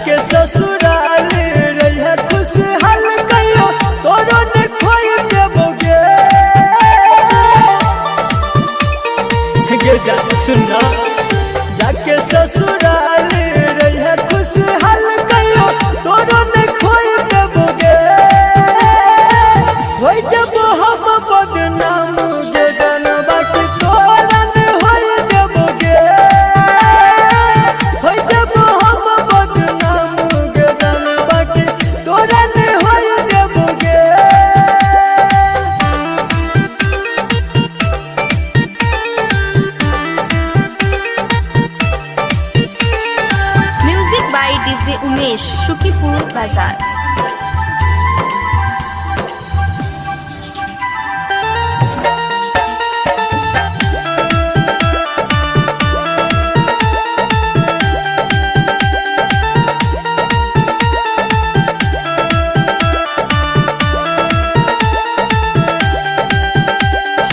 जाके ससुराल रहिया खुशहाल कहियो तोरो ने खोई देबोगे गे जा सुनना जाके ससुराल रहिया खुशहाल कहियो तोरो ने खोई देबोगे होई जब हम बदनाम गे जानबा कि तोरा ने होई देबोगे होई जब हम बदनाम गे जानबा कि तोरा ने होई देबोगे। Music by DJ Umesh, Shukipur बाजार।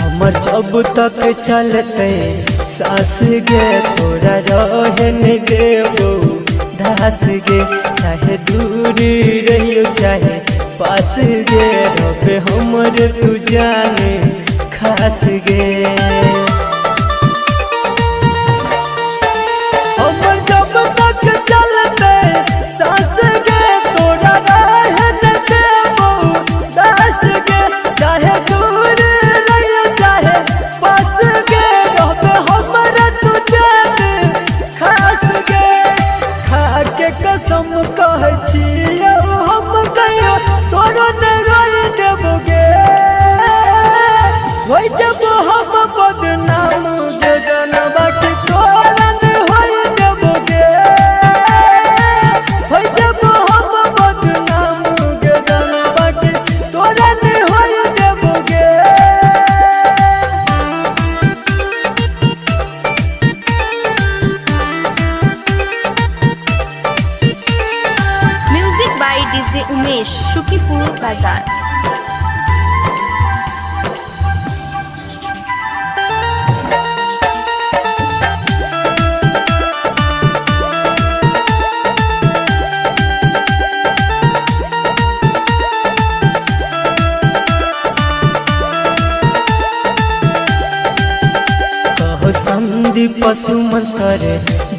हमर जब तक चलते सास गे तोरा रहे नहीं देबो दास गे चाहे दूर रहियो चाहे पास गे रबे हमर तू जाने खास गे। हमर जब तक चलते सास गे तोरा रहे नहीं देबो दास गे चाहे दूर रहियो चाहे पास गे रबे हमर तू जाने खास गे। खा के कसम कहै छियौ हम कहियो तोरो ने रोई देबोगे होई जब हम बदनाम गे जानबा कि तोरा ने होई देबोगे होई जब हम बदनाम गे जानबा कि तोरा ने होई देबोगे। Music by DJ Umesh, Shukipur बाजार। कहो संदीप सुमन सर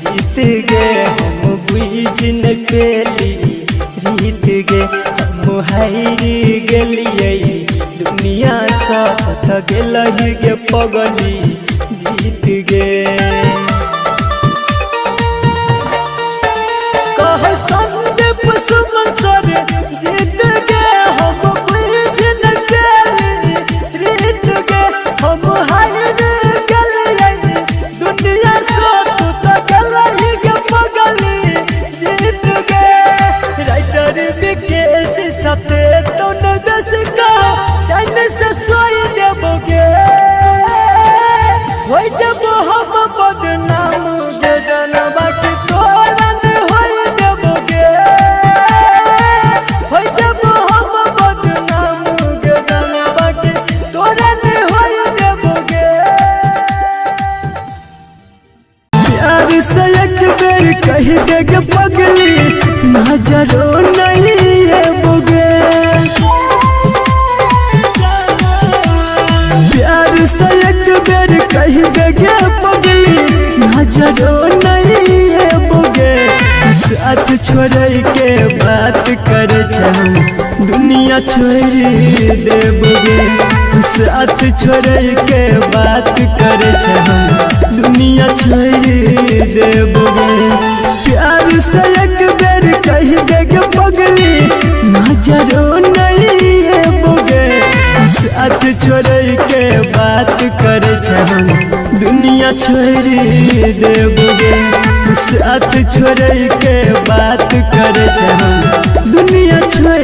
जीत गे हम बुझ न पेली रीत गे हम हारी गेलियै दुनिया साथ गेलहि गे पगली जीत गे। कहो संदीप सुमन सर जीत गे हम बुझ न पेली रीत गे हम हारी गेलियै दुनिया साथ गेलहि गे पगली जीत गे। राइटर विकेश साथे तो न दस का चैन से सोई देबोगे होई जब हम बदनाम गे जानबा कि तोरा ने होई देबोगे होई जब हम बदनाम गे जानबा कि तोरा ने होई देबोगे। प्यार से एक बेर कही देगे पगली नजरो नहीं एबोगे प्यार से एक बेर कही देगे पगली नजरो नहीं एबोगे। साथ छोड़ के बात करे हम दुनिया छोड़ देबोगे साथ छोड़ के बात करे हम दुनिया छोड़ देबोगे। प्यार से एक बेर कही देगे पगली नजरो नहीं एबोगे साथ छोड़ के बात करे हम दुनिया छोड़ देबोगे साथ छोड़ के बात करे हम दुनिया छोड़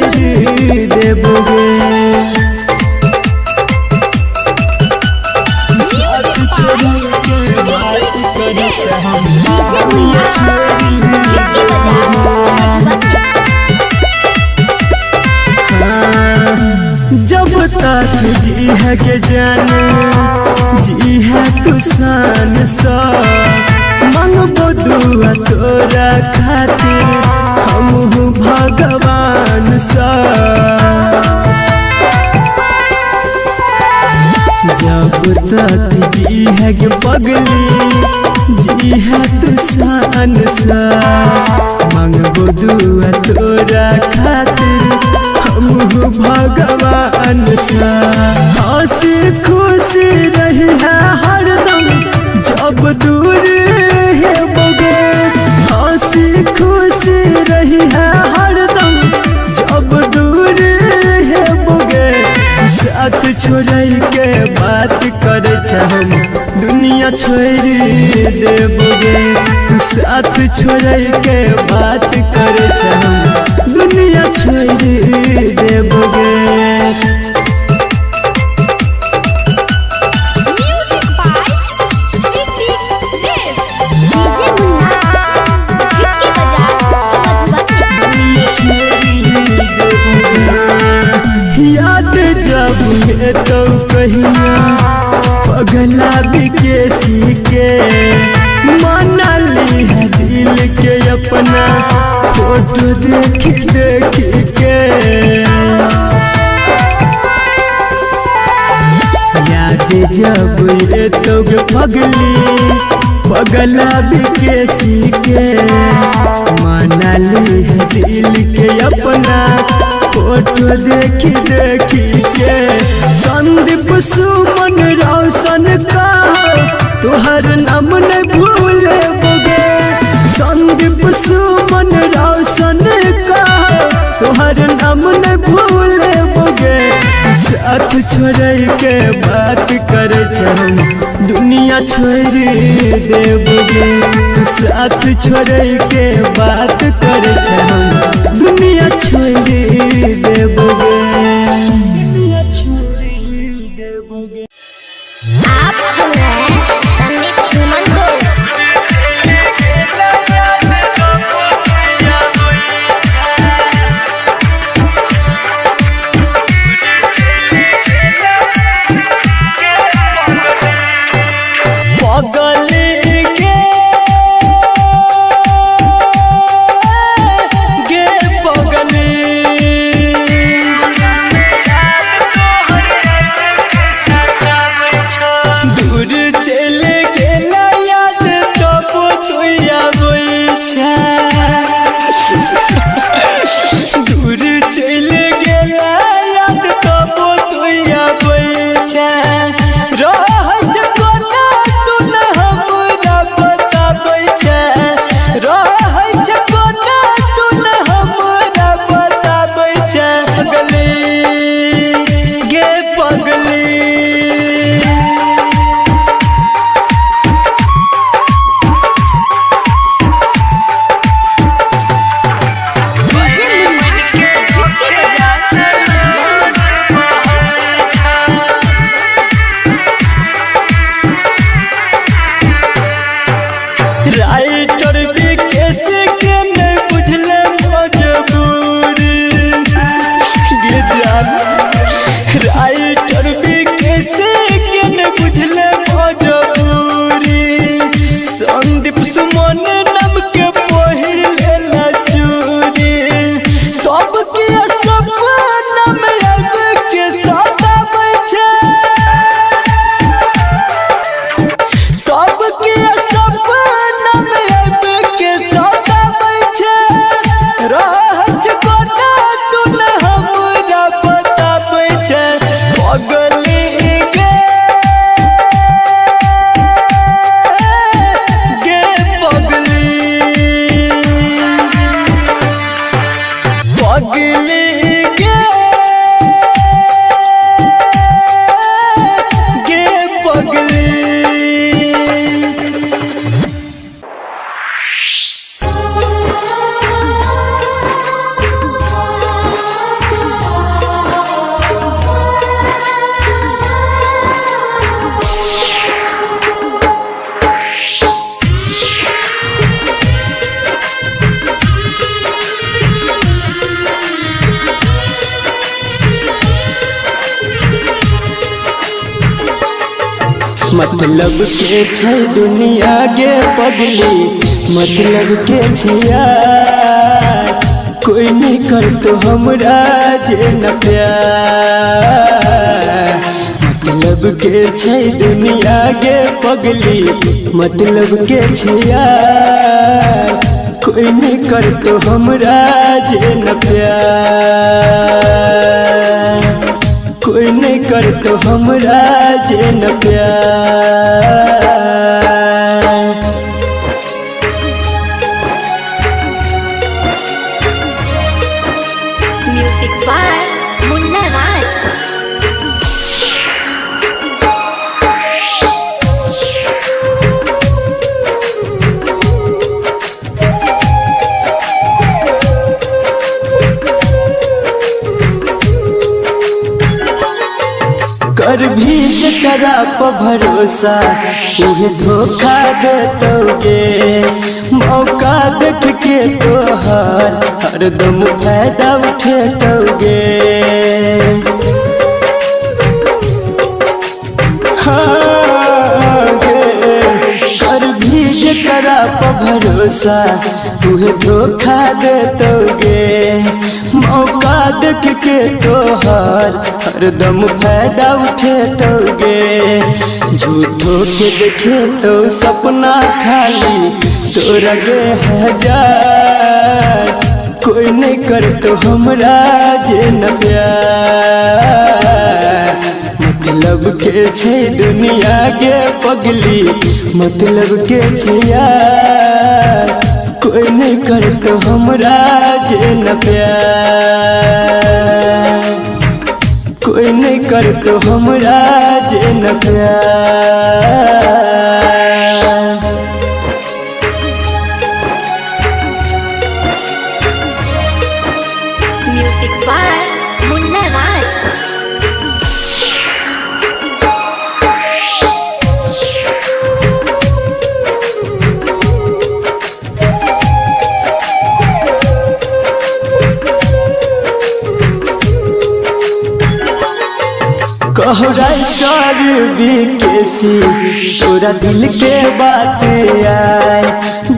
देबोगे। साथ छोड़ के बात करे हम दुनिया छोड़ देबोगे। जब तक जी है के जाने जी है तू शान सा मांगबो दुआ तोरा खातिर हम सा जब तक जी है गे पगली जी है तू शान सा मांगबो दुआ तोरा खातिर हम भगवान सा हंसी खुशी रही है हरदम जब दूर है बोगे हंसी खुशी रही है हरदम जब दूर है बोगे साथ छोड़ के बात करे हम दुनिया छोड़ देबोगे साथ छोड़ के बात करे हम दुनिया छोड़ देबोगे। याद जब ये तो कहिया पगला बिकेसी के मना ली है दिल के अपना फोटो देख देख के याद जब ये तो पगला बिकेसी के मना ली है दिल के अपना फोटो देखी देखी के संदीप सुमन रोशन का तुहर नाम न भूले बोगे संदीप सुमन रोशन का तुहर नाम न भूले बोगे साथ छोड़ के बात करे हम दुनिया छोड़ देबोगे साथ छोड़ के बात करे हम दुनिया छोड़ देबोगे दुनिया छोड़ देबोगे। आप सुन रहे हैं संदीप सुमन को। मतलब के छै दुनिया गे पगली मतलब के छै यार कोई नहीं कर तो हमरा जे न प्यार मतलब के छै दुनिया के पगली मतलब के छै यार कोई नहीं कर तो हमरा जे न प्यार कोई नहीं कर तो हमरा जे न प्यार म्यूजिक बाय मुन्ना राज। कर भी जकरा पर भरोसा उहे धोखा देतोगे मौका देख के तोहर हरदम फायदा उठेतोगे हाँ कर भी जकरा पर भरोसा उहे धोखा देतोगे मौका देख के तोहर हरदम फायदा उठेतोगे झूठो के देखे तो सपना खाली तोरा गे हजार कोई नहीं कर तो हमरा जे न प्यार मतलब के छै दुनिया के पगली मतलब के छै यार कोई नहीं कर तो हमरा जे न प्यार कोई नहीं कर तो हमरा जे न प्यार म्यूजिक बाय मुन्ना राज। कहो राइटर बीकेसी तोरा दिल के बात आए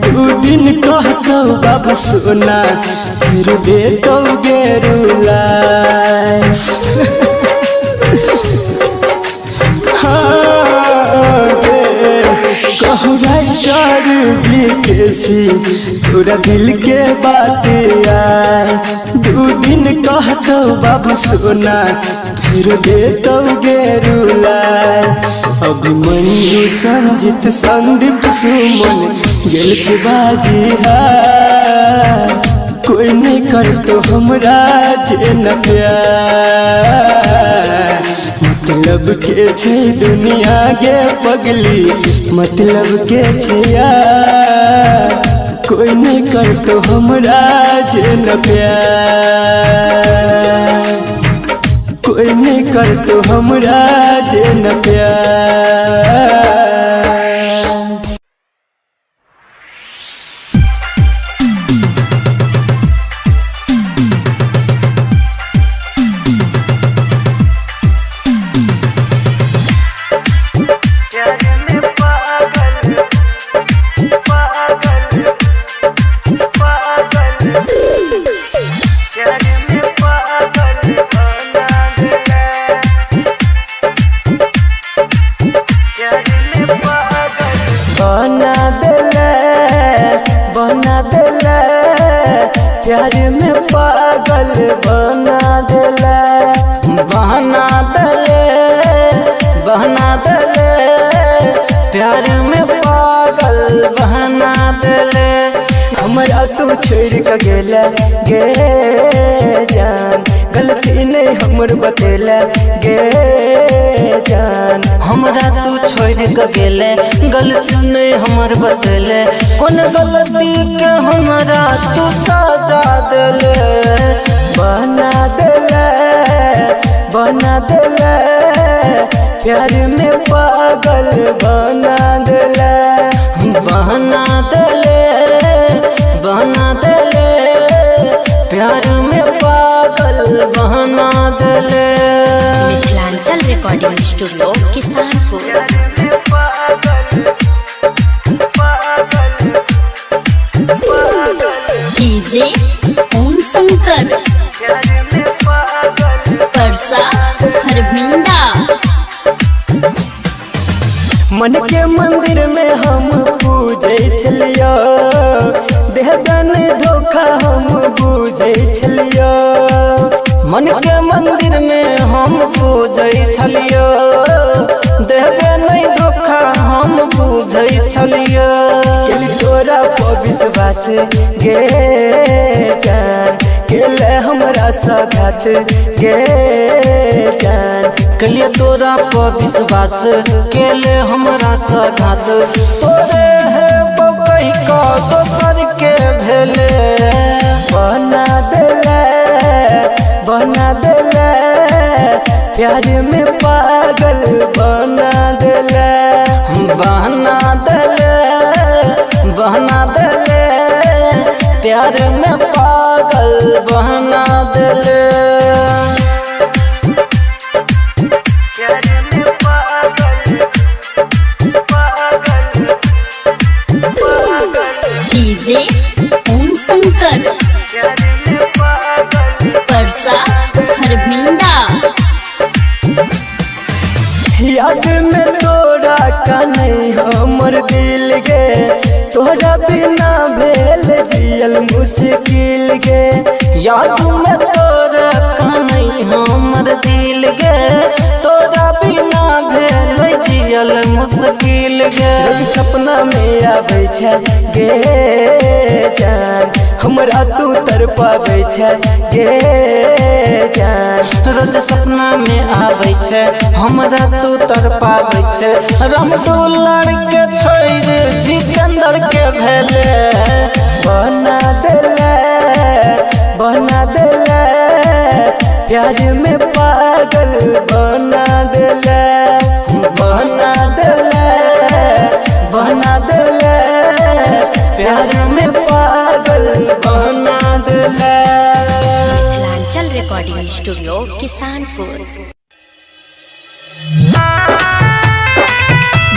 दू दिन कहतो बाबू सोना फिर दे तो गेरुलाए कहू राइटर बीकेसी तोरा दिल के बात आए दू दिन कहतो बाबू सोना फिर दे तो गेरुलाए अभिमन्यु संजित संदीप सुमन गेल छै बाजी हार कोई नहीं कर तो हमरा जे न प्यार मतलब के छै दुनिया के पगली मतलब के छै यार कोई नहीं कर तो हमरा जे न प्यार कोई नहीं कर तो हमरा जे न प्यार प्यार में पागल बना देला बहना देले प्यार में पागल बहना देले हमरा तू छोड़ के गेला गे जान गलती नहीं हमर बतेला गे जान हमरा तू छोड़ के गेले गलती नहीं हमर बतेले कौन गलती के हमरा तू सजा देले बना देले प्यार में पागल बना देले प्यार में पागल बहना देले। Mithilanchal recording studio Kisanpur. DJ Om Shankar Parsa Kharbhinda. मन के मंदिर में हम पूजे छलियो, देहदान धोखा हम पूजे छलियो। मन के मंदिर में हम पूजै छलियो, देहबे नहीं धोखा हम पूजै छलियो। केल तोरा पर विश्वास गे जान, केल हमरा साथ गे जान। कलिए तोरा पर विश्वास केले हमरा सघात, तोरे है बकही का दोसर के भेले। बना देले प्यार में पागल बना देले। बहना देले प्यार में पागल बहना देले। डीजे ओम शंकर परसा खरभिंडा। याद में तोरा का नहीं हमर दिल गे, तोरा बिना भेल जियल मुश्किल गे। याद में तोरा का नहीं हमर दिल गे, तोरा बिना भेल जियल मुश्किल गे। सपना में आवे छै गे जान, हमरा तू तरपावे छै गे जान। रोज सपना में आवे छै हमरा तू तरपावे छै। रामदुलार के छोड़ जितेंद्र के भेले। बना देले प्यार में पागल बना देले। बना देले प्यार में पागल बना देले। Mithilanchal recording studio Kisanpur.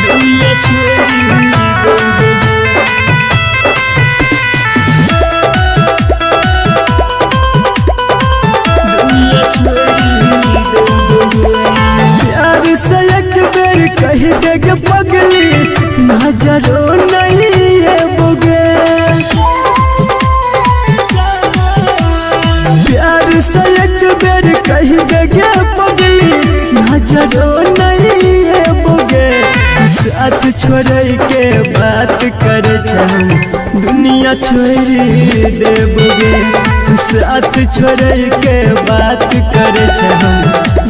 दुनिया छोड़ी प्यार से एक बेर कह देग पगली, नजरो नहीं है बुगे। प्यार से एक बेर कह देग पगली, नजरो नहीं है बुगे। साथ छोड़ के बात कर दुनिया छोड़ देबोगे। साथ छोड़ के बात कर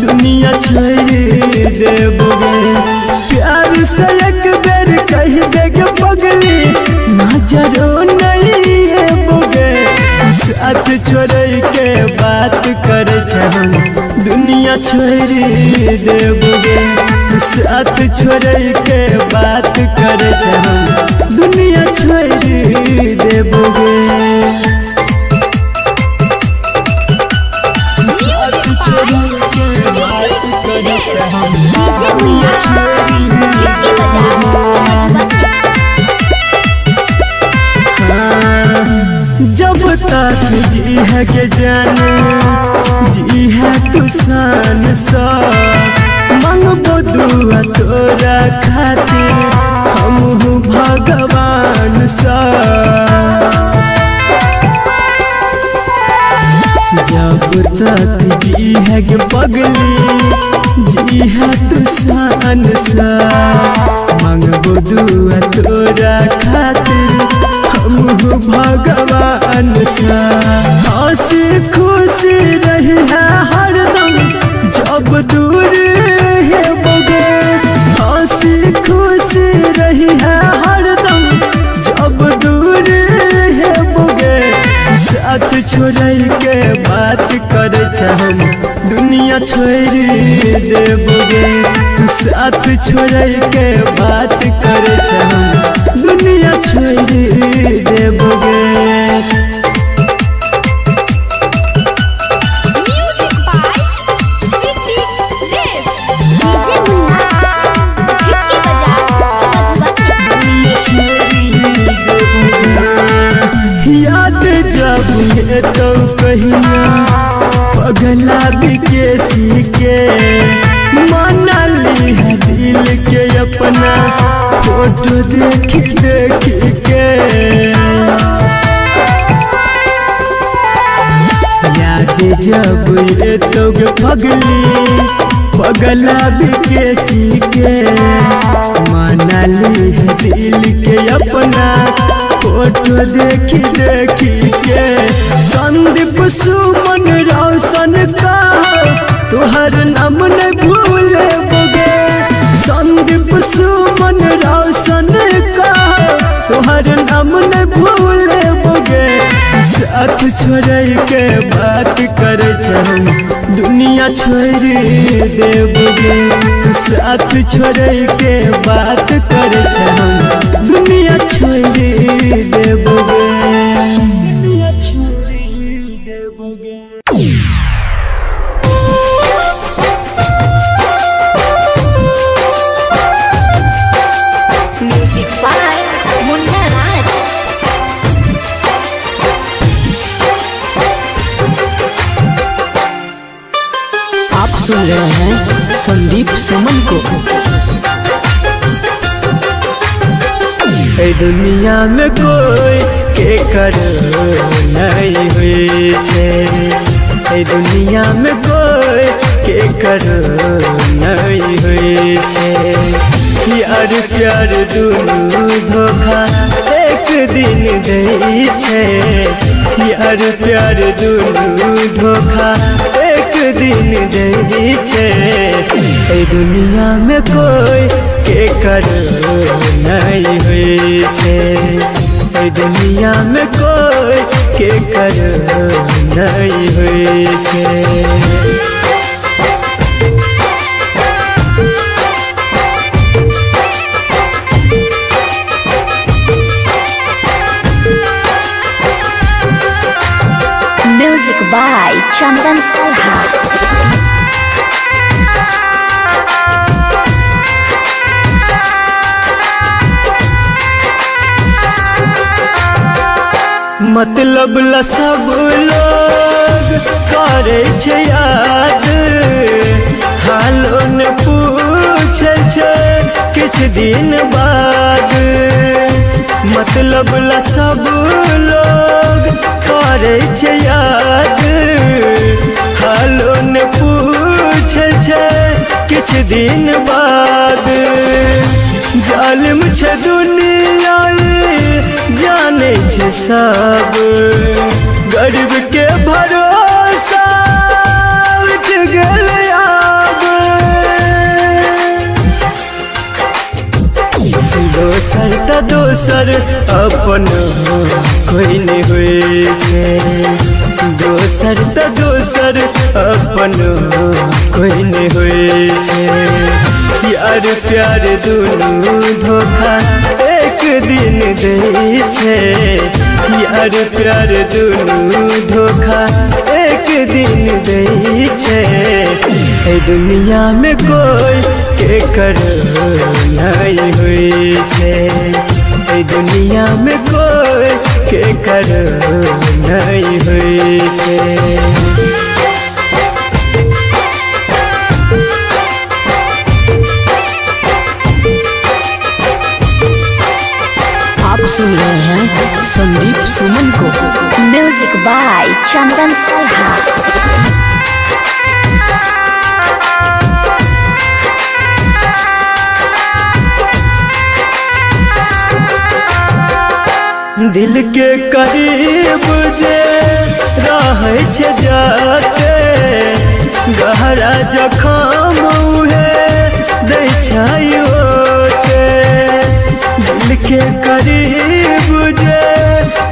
दुनिया छोड़ देबोगे। प्यार से एक बेर कह देगे पगली, नजरो नहीं है बोगे। साथ छोड़ के बात कर दुनिया छोड़ देबोगे। साथ छोड़ के बात कर दुनिया छोड़ देबोगे। साथ छोड़ के बात कर दुनिया छोड़ जब तक जी है के जाने जी है तू सान सा। मांगबो दुआ तोरा खातिर हम भगवान सा। जब तक जी है के पगली जी है तू सान सा। मांगबो दुआ तोरा खातिर हम भगवान सा। हंसी खुशी रही है हरदम जब दूर है बोगे। हंसी खुशी रही है हरदम जब दूर है बोगे। साथ छोड़ के बात कर दुनिया छोड़ देबोगे। साथ छोड़ के बात कर दुनिया छोड़ देबोगे। याद जब ये तो कहिया पगला विकेसी के माना ली है दिल के अपना फोटो देख देख के याद जब ये तो पगला विकेसी के माना ली है दिल के अपना फोटो देखी देखी के संदीप सुमन रोशन का तुहर नाम न भूले बोगे संदीप सुमन रोशन का तुहर नाम न भूले बोगे साथ छोड़ के बात करे हम दुनिया छोड़ देबोगे साथ छोड़ के बात करे हम दुनिया छोड़ देबोगे दुनिया छोड़ देबोगे। म्यूजिक बाय मुन्ना राज। आप सुन रहे हैं संदीप सुमन को। दुनिया में कोई के कर नहीं हुई छे दुनिया में कोई के कर नहीं हुई छे यार प्यार दुनू धोखा एक दिन दे छे यार प्यार दुनू धोखा एक दिन दे छे दुनिया में कोई के कर नहीं हुई छे दुनिया में कोई के कर नहीं हुई छे। म्यूजिक बाय चंदन सलहा। मतलब ला सब लोग करे छे याद हालो ने पूछे छे किछ दिन बाद मतलब ला सब लोग करे छे याद हालो ने पूछे छे किछ दिन बाद जालिम छे दुनिया जाने छे सब गरीब के भरोसा उठ गल आब दोसर त दोसर अपन कोई नहीं हुई छे दोसर त दोसर अपन कोई नहीं हुई छे यार प्यार दुनू धोखा एक दिन दे छे यार प्यार दुनू धोखा एक दिन दे छे दुनिया में कोई के कर नहीं हुई छे दुनिया में कोई के कर नहीं हुई छे। आप सुन रहे हैं संदीप सुमन को। म्यूजिक बाय चंदन सलहा। दिल के करीब जे रहे छे जाते गहरा जखम उहे दै छै ओते दिल के करीब जे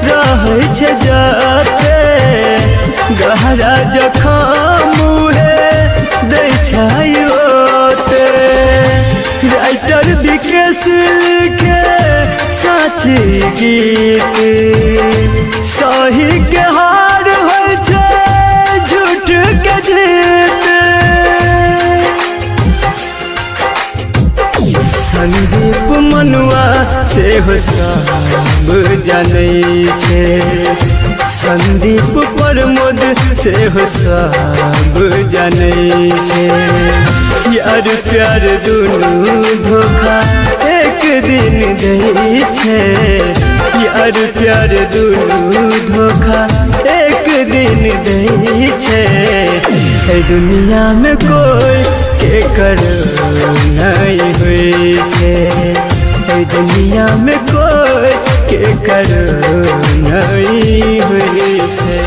रहे छे जाते गहरा जखम उहे दै छै ओते राइटर विकेश लिखे साची गीत सही के हार होइ छै झूठ के जीत संदीप मनुआ से हो सब जानै छै संदीप प्रमोद से हो सब जाने छे यार प्यार दुनू धोखा एक दिन दे छे यार प्यार दुनू धोखा एक दिन दे छे दुनिया में कोई के कर नहीं हुई छे दुनिया में कोई के कर नहीं हुई छे।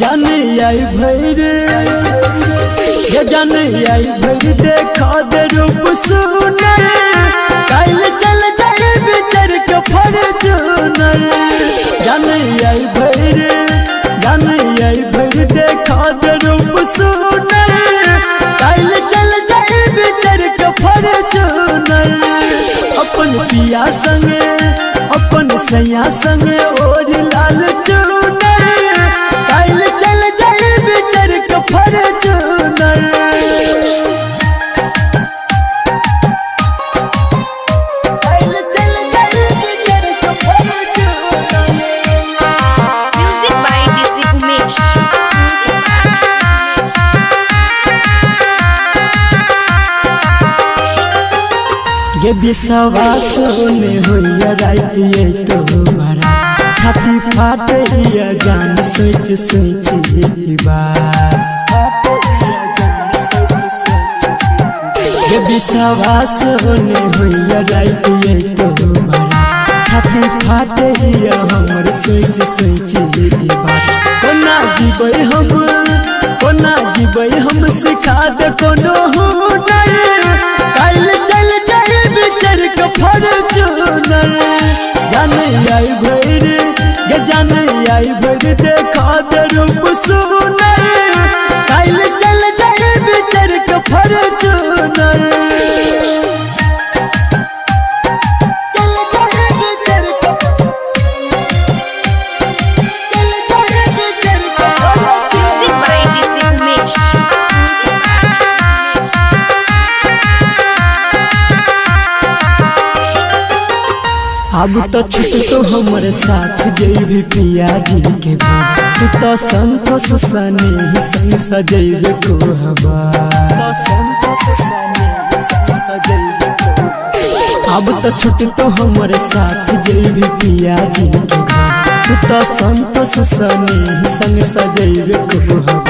जाने आई भर देखा दे रूप सुने काल चल जाए बिचर के फॉर्च्यूनर जाने आई भर देखा दे रूप सुने काल चल जाए बिचर के फॉर्च्यूनर अपन पिया संगे अपन सैया संगे और लाल चुनर काल चल जाए बिचर के फॉर्च्यूनर ये विश्वास में होइया रात ये तुम्हारा छाती फाटिया जान सोच सोच बात ये विश्वास में होइया रात ये तुम्हारा छाती फाटिया हमर सोच सोच बात कोना जीबै हम सिखा दे कोनो हुनर काल चल जाए बिचर के फॉर्च्यूनर जाने आई भर देखा दे रूप सुनर काल चल जाए बिचर के फॉर्च्यूनर अब तो छुट तो हमारे साथ जैबे पिया जी के घर तू तो संतोष सने ही संग सजैबे को हवा अब तो छुट तो हमारे साथ जैबे पिया जी के घर तू तो संतोष सने ही संग सजैबे को हवा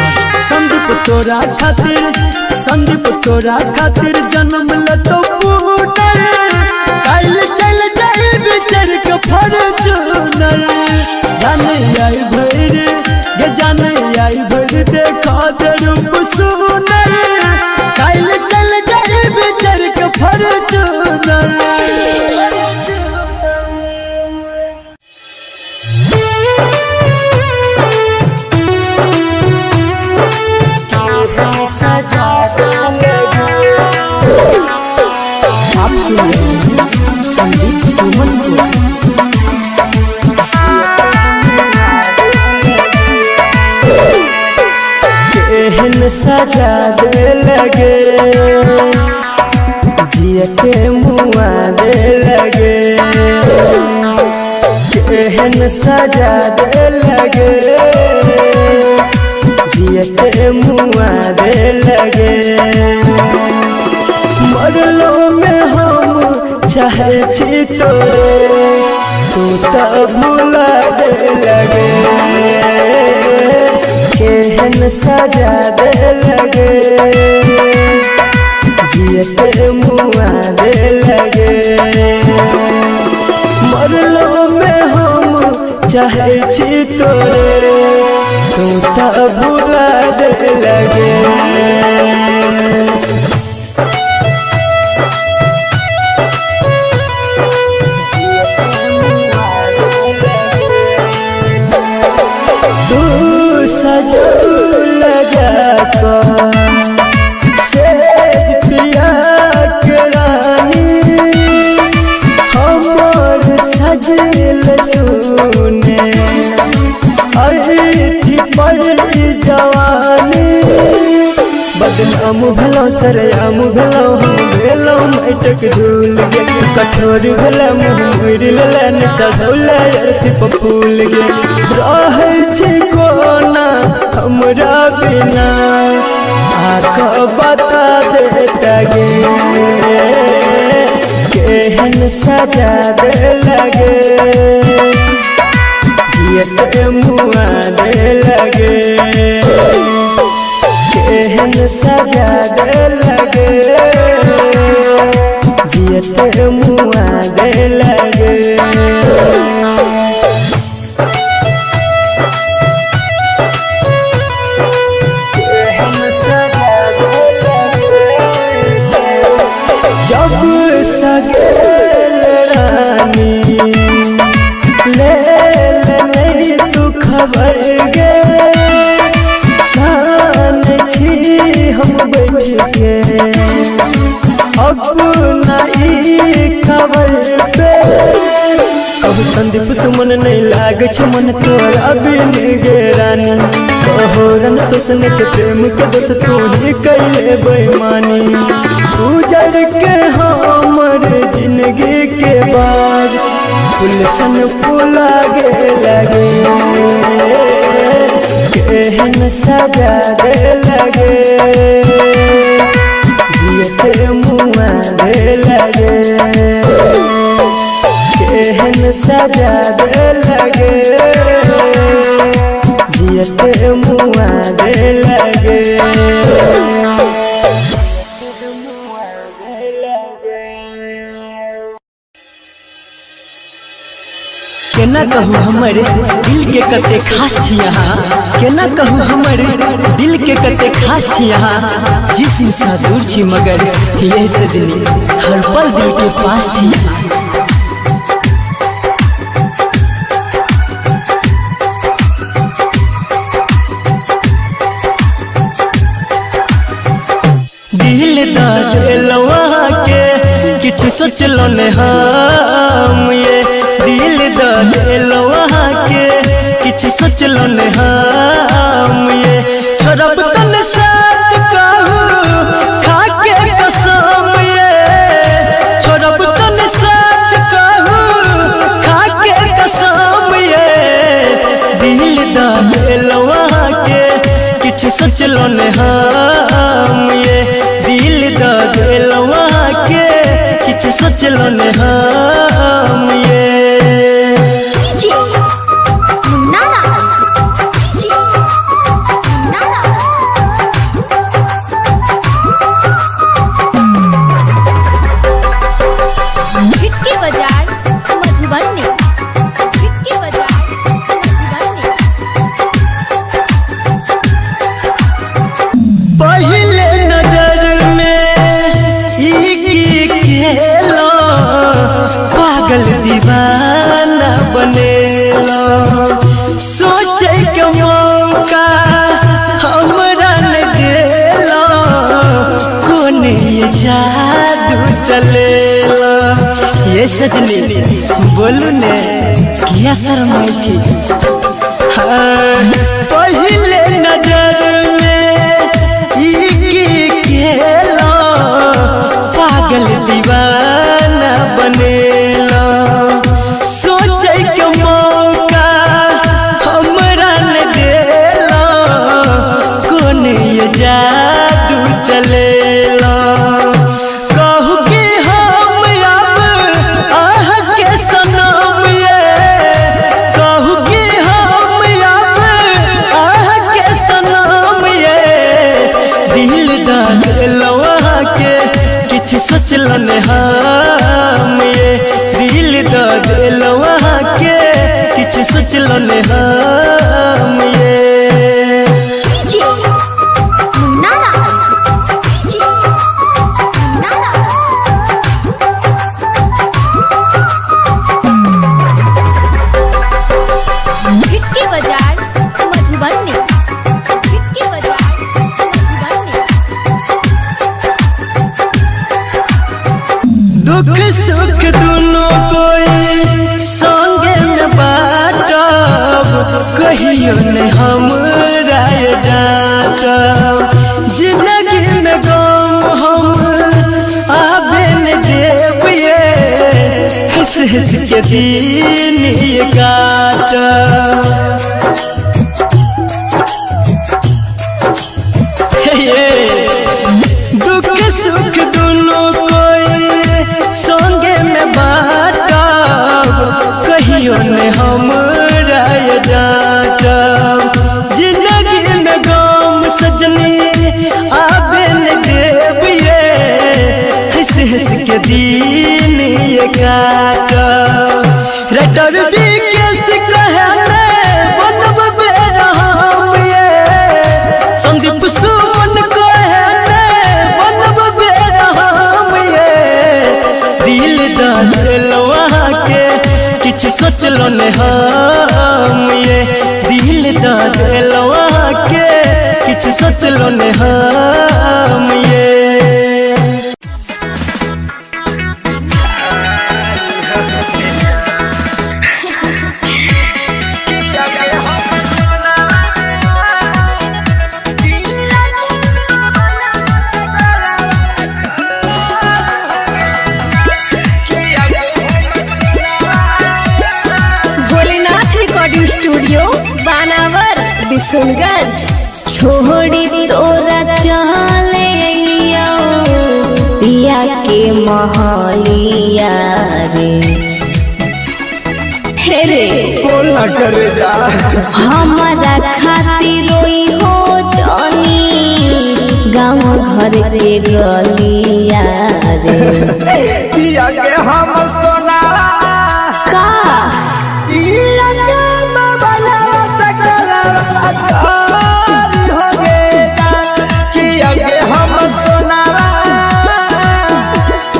संदीप तोरा खातिर जन्म ल तो पुनर काल चल जाए बिचर के फॉर्च्यूनर जाने आई भर देखा दे रूप सुनर काल चल जाए बिचर के फॉर्च्यूनर आप सुन रहे हैं संदीप सुमन को। केहन सजा दे लगे जियते मुआ दे लगे केहन सजा दे लगे जियते मुआ दे लगे मरलो में हम चाहे छी तोरे तू तो भुला दे लगे केहन सजा दे लगे जियते मुआ दे लगे मरलो में हम चाहे छी तोरे तू तो भुला दे लगे सजो लगा कर सेज पिया के रानी सरेआम भेलौ हम भेलौ माटिक धूल गे कठोर भेलै मुँह मोड़ि लेलै न चढ़ौलै अर्थी पर फूल गे रहै छै कोना हमरा बिना आके बता देता गे केहन सजा दे लगे जियते मुआ दे लगे केहन सजा दे लगे जियते मुआ दे लगे जब सगेल रानी ले नहीं तू खबर गे कान छी हम बैठ के अब नहीं खबर पे अब संदीप सुमन नहीं लाग छ मन तोरा बिन गे रानी तोहरन तो सने छ प्रेम के दोस्त तू ही कैले बेईमानी उजड़ के हमर जिंदगी के बाद फुलसन फूला गे लगे केहन सजा दे लगे जियते मुआ दे लगे केहन सजा दे लगे जियते मुआ दे लगे केना कहूँ हमर दिल के कते खास छी यहाँ केना कहूँ हमर दिल के कते खास छी यहाँ जिस्म सा दूर छी मगर यही से दिल हर पल दिल के पास छी यहाँ दिल दा दिलवा के किछ सोचलो ने हम ये दिल दा दिलवा के किछ सोचलो ने हम ये छोड़ब तन साथ कहूँ खा के कसम ये छोड़ब तन साथ कहूँ खा के कसम ये दिल दा दिलवा के किछ सोचलो ने हम ये दिल दा दिलवा के किछ सोचलो ने हम ये पहले नजर में खेलो पागल दीवाना बनेलो सोचे के मौका हमरा न देलो कोने ये जादू चलेलो ये सजनी बोलू ने किया शर्माई छी पहले नजर खेलो पागल दीवाना बनेलो सोचे के मौका हमरा न देलो कोने ये जादू चलेलो कहू कि हम अब आह के सनम ये कहू कि हम अब आह के सनम ये दिल दा दिलवा के किछ सोचलो ने हम ये दिल दा दिलवा के किछ सोचलो ने हम ये दुख सुख दोनों कोई संगे में बाटब हंस के दिन ये काटा दुख सुख दोनों कोई संगे में बाटा कहियो ने हमरा ये डांटा जिंदगी में गम सजनी आबे न देविए हंस हंस के दिन ये काटा रटर भी कैसे कहने बनब बेरहम ये संदीप सुमन कहने बनब बेरहम ये दिल दिलवा के किछ सोचलो ने हम ये दिल दिलवा के किछ सोचलो ने हम ये स्टूडियो बानावर बिशुनगंज छोड़ी तोरा चले पिया के महलिया रे हे रे बोला कर जा हमारा खातिर रोई हो जानी गाँव घर के गलिया रे पिया के हम सोना का पिया के बाबला तकला हो गया पिया के हम सोना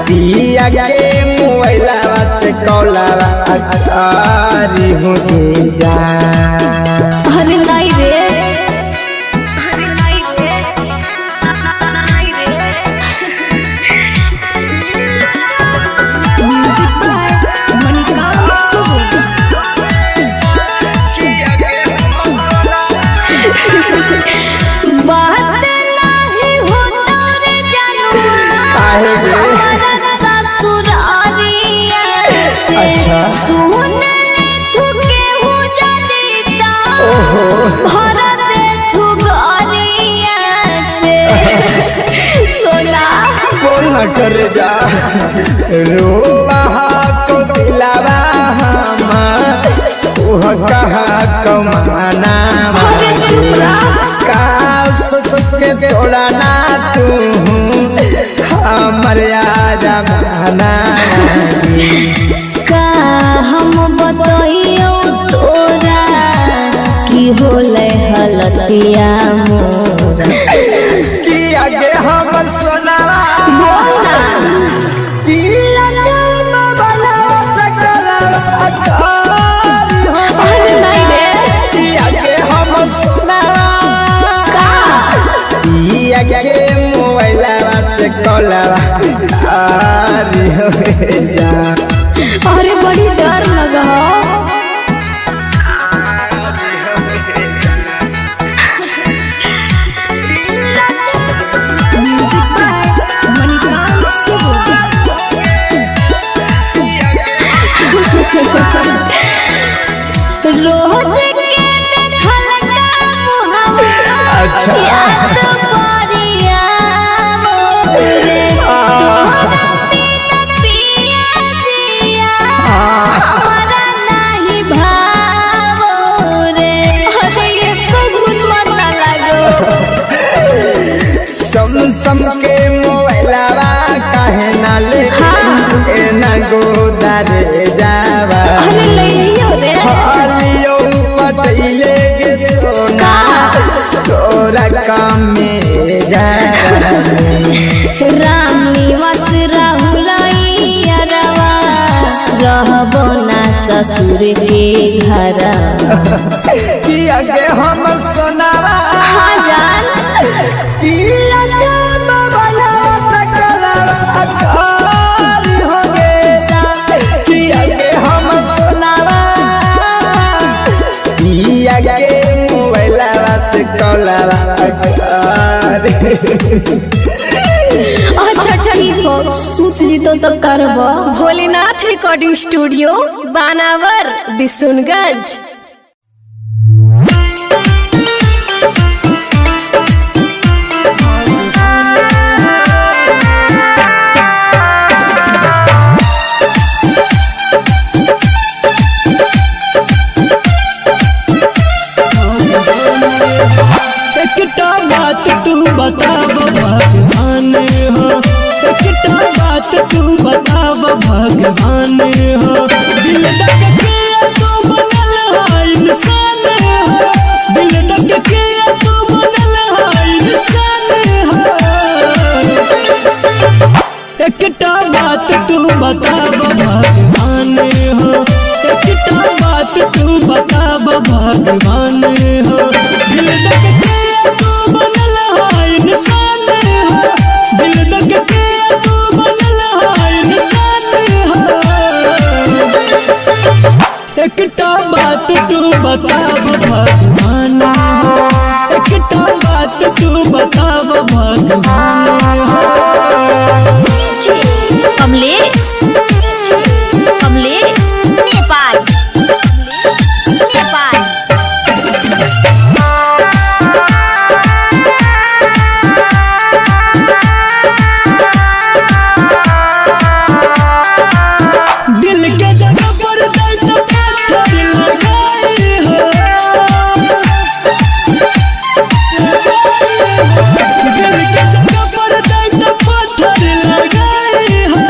पिया के मोबाइला से कौला अकारी हो गया अरे नहीं रे म्यूजिक बाय मणिकांत सुबह बात नहीं होता रे जानुआ हमारा ससुरारिया से अच्छा। सुन ले तू केहू जदीता भरा दे तू गरिया से सोना बोला कर जा रो को दिलावा हम ओह कहा कमाना अरे चुप रह काश के तोड़ा ना तू हमर याद बना का हम बतइयो तोरा की होले हलतिया मोरा कि आगे हमर सोनावा बोला पिया के बाबला तकला अकारी हो अरे नहीं रे कि आगे हमर सोनावा पिया के मोबाइला से कॉलवा आरी हो जा अरे बड़ी डर लगा म्यूजिक बाय मणिकांत सुबह रोज के देखल का मुहवा अच्छा। याद पड़िया मोरे तोहरा बिना पिया जिया हमारा नहीं भावो रे अरे ये कबूल मत ना लगो सम के मोबाइलवा काहे ना ले ए ना गोदारे जावा अरे लइयो रे हालियो पटइले के सोना तोरा काम में जा राम निवास राहुलैया रवा रहबो ना ससुर के घर कि आगे हम सोनावा हाँ जान पिया के बाबला तकला अकारी हो गया कि आगे हम सोनावा पिया के मोबाइला से कॉलवा अकारी अच्छा ठीक हो सूत जी तो तो करबो। भोलेनाथ रिकॉर्डिंग स्टूडियो बानावर बिशुनगंज। एकटा बात तू बताब भगवान हो, एकटा बात तू बताब भगवान हो। दिल धक के तू बनल है इंसान हो, दिल धक के तू बनल है इंसान हो। एकटा बात तू बताब भगवान हो, एकटा बात तू बताब भगवान हो। दिल धक के तू बनल है इंसान हो, दिल धक के तू बनल है इंसान हो। एकटा बात तू बताब भगवान हो, एकटा बात तू बताब भगवान हो। कमलेश कमलेश नेपाल नेपाल। दिल के जगह पर दर्द पत्थर लगाए हो, दिल के जगह पर दर्द पत्थर लगाए हो।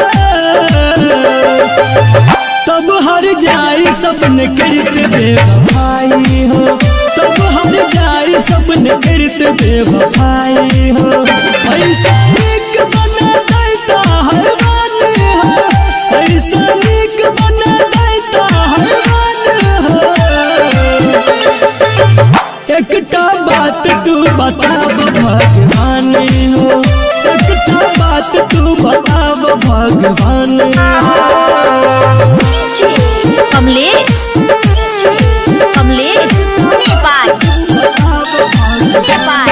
तब हर जाई सपने करते बेवफाई हो, तब हर जाई सपने करते बेवफाई हो। ऐसा नीक बना देता हरवान हो, ऐसा नीक बना देता हरवान हो। एकटा बात तू बताब भगवान हो, एकटा बात तू बताब भगवान हो। कमलेश कमलेश नेपाल नेपाल।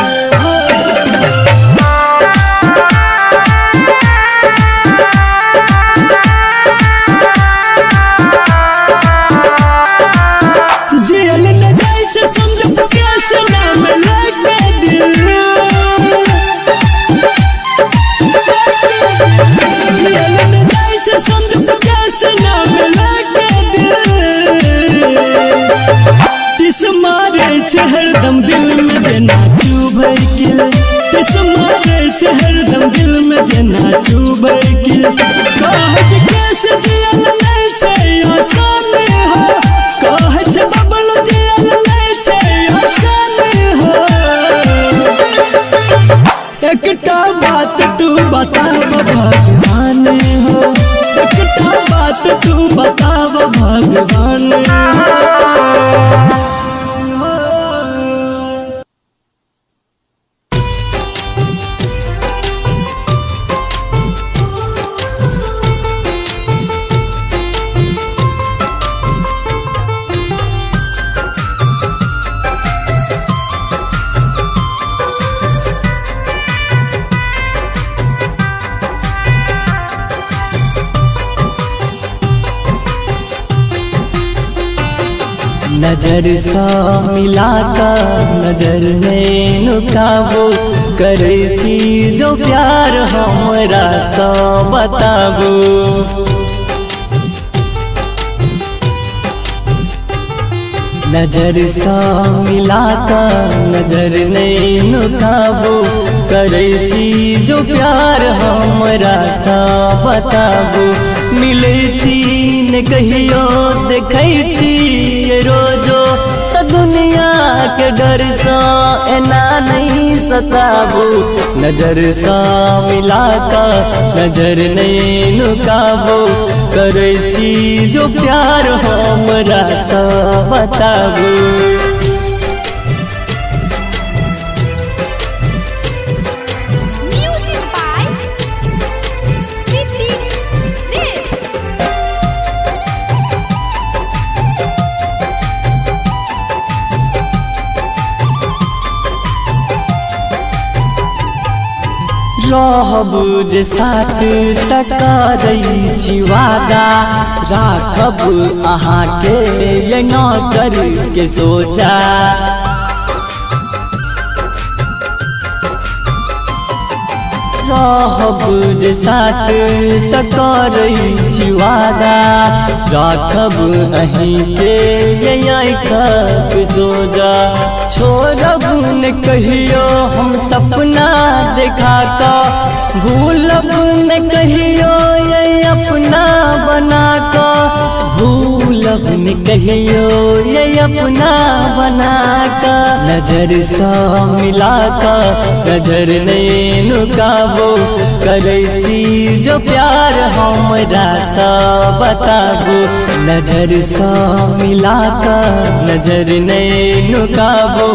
जेल न जाए से समझ कैसे नाम लगे दिल, जेल न जाए से समझ कैसे नाम लगे दिल। किस मारे छे हरदम दिल में जेना चुभै किल, किस मारे छे हरदम दिल में जेना चुभै किल। कहत कैसे जियल नहीं छे आसान हो, कहत बबल जियल नहीं छे आसान हो। एकटा बात तू बताब भगवान हो, एकटा बात तू बताब भगवान हो। नजर सा मिलाकर नजर में नुकाबो, करे छी जो प्यार हमरा सा बताबो। नजर सा मिलाकर नजर में नुकाबो, करे छी जो प्यार हमरा सा बताबो। मिले छी न कहियो देखै छी रोजो, त दुनिया के डर सा एना नहीं सताबो। नजर सा मिलाकर नजर नहीं नुकाबो, करे छी जो प्यार हमरा सा बताबो। रहब जे साथ तकरै छी वादा राखब अहाँके ये नौकर के सोचा रहब जे साथ तकरै छी वादा राखब अहींके ये आँखिक सोजा छोड़ब न कहियो हम सपना देखा कर भूलब न कहियो ये अपना बना कर भूलब न कहियो ये अपना बना कर नजर सा मिला कर नजर नहीं नुकाबो करे छी जो प्यार हमरा सा बताबो नजर सा मिला कर नजर नहीं नुकाबो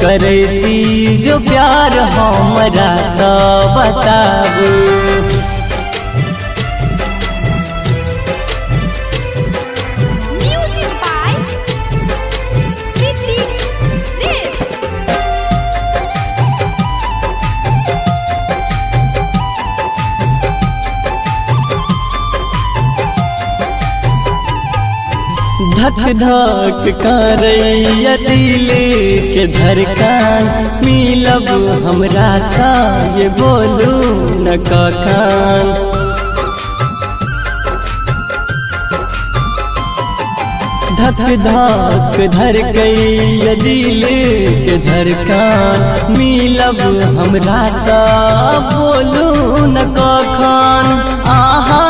करे छी जो प्यार हमरा सा बताबो म्यूजिक बाय ऋतिक रेस। धक धक करैया दिल के धड़कन मिलब हमरा सा ये बोलू न कखन धक धक धड़कैया दिल के धड़कन मिलब हमरा सा बोलू न कखन आहा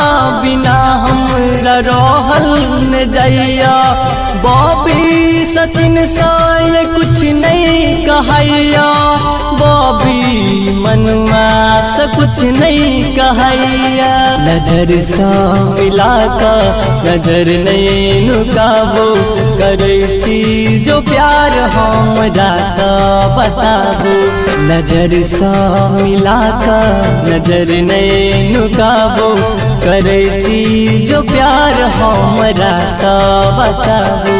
बिना हमरा रहल न जाइया बॉबी सचिन सा ये कुछ नहीं कहैया बॉबी मनुआ से कुछ नहीं कहैया नजर सा मिला कर नजर नहीं नुकाबो करे छी जो प्यार हमरा सा बताबो नजर सा मिला कर नजर नहीं नुकाबो करे छी जो प्यार हमरा सा बताबो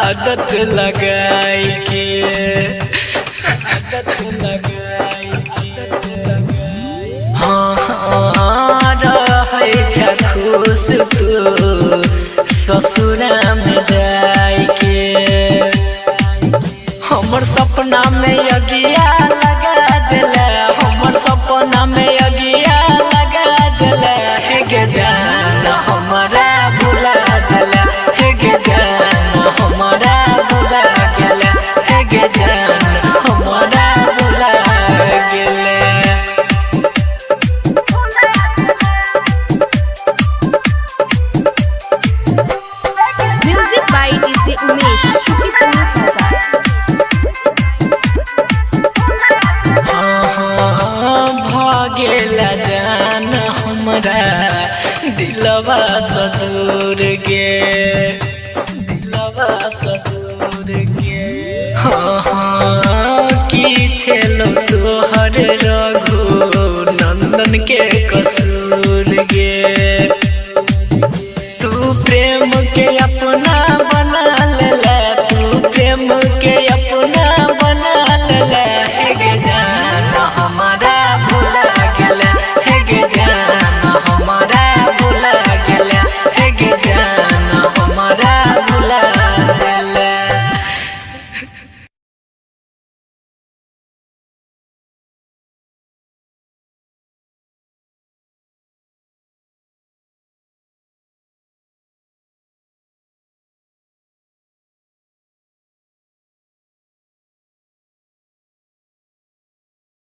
आदत लगाई के हाँ रहे छ खुश तू ससुरा में जाई के हमर सपना में अगिया लगा दिला हमर सपना में अगिया लगा दिला हे गे जान हमारा भुला दिला हे गे जान हमारा भुला गेला हे गे जान हमारा भुला गेला। म्यूजिक बाय डीजे उमेश भागेला जान हमरा दिलवा सदूर के हाँ की छेलो तोहर रघु नंदन के कसूर गे